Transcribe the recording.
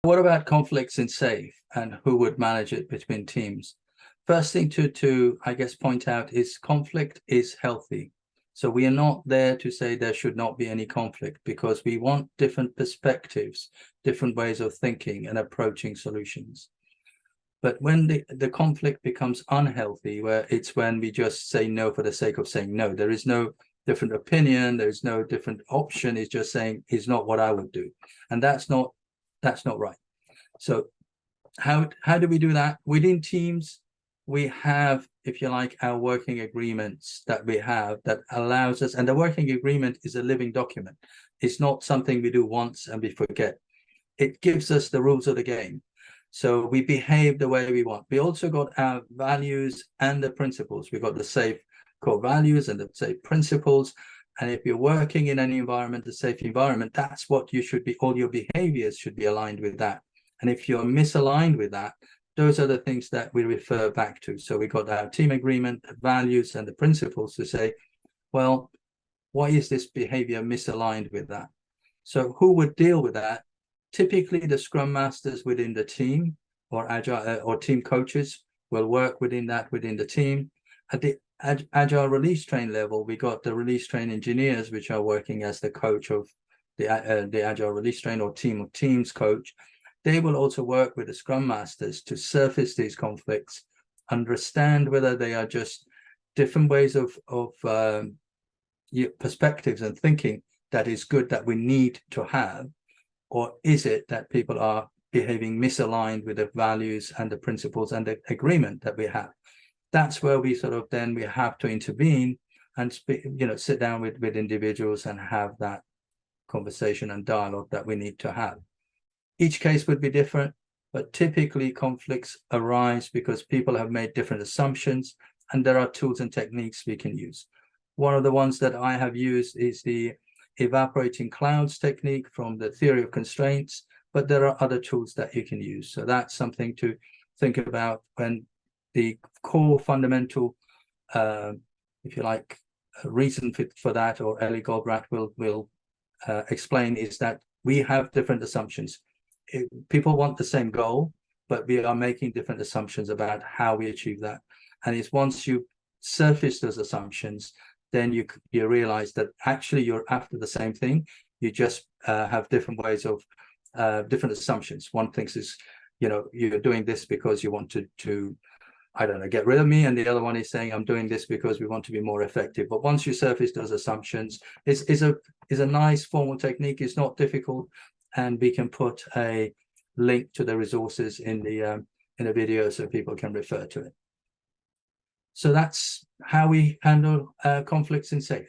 What about conflicts in SAFe and who would manage it between teams? First thing to I guess point out is conflict is healthy. So we are not there to say there should not be any conflict, because we want different perspectives, different ways of thinking and approaching solutions. But when the conflict becomes unhealthy, where it's when we just say no for the sake of saying no, there is no different opinion, there's no different option, it's just saying it's not what I would do. And that's not right. So how do we do that? Within teams, we have, if you like, our working agreements that we have that allows us, and the working agreement is a living document. It's not something we do once and we forget. It gives us the rules of the game. So we behave the way we want. We also got our values and the principles. We got the SAFe core values and the SAFe principles. And if you're working in any environment, the SAFe environment, that's what you should be, all your behaviors should be aligned with that. And if you're misaligned with that, those are the things that we refer back to. So we got our team agreement, the values and the principles to say, well, why is this behavior misaligned with that? So who would deal with that? Typically the scrum masters within the team, or agile or team coaches will work within the team. At the agile release train level, we got the release train engineers, which are working as the coach of the agile release train or team of teams coach. They will also work with the scrum masters to surface these conflicts, understand whether they are just different ways of perspectives and thinking that is good that we need to have, or is it that people are behaving misaligned with the values and the principles and the agreement that we have. That's where we sort of then we have to intervene and speak, sit down with individuals and have that conversation and dialogue that we need to have. Each case would be different, but typically conflicts arise because people have made different assumptions, and there are tools and techniques we can use. One of the ones that I have used is the evaporating clouds technique from the theory of constraints, but there are other tools that you can use. So that's something to think about when the core fundamental, if you like, reason for that, or Ellie Goldblatt will explain, is that we have different assumptions. People want the same goal, but we are making different assumptions about how we achieve that. And it's once you surface those assumptions, then you realize that actually you're after the same thing. You just have different ways of different assumptions. One thinks is, you're doing this because you want to I don't know, get rid of me, and the other one is saying I'm doing this because we want to be more effective. But once you surface those assumptions, is a nice formal technique. It's not difficult, and we can put a link to the resources in the video so people can refer to it. So that's how we handle conflicts in SAFe.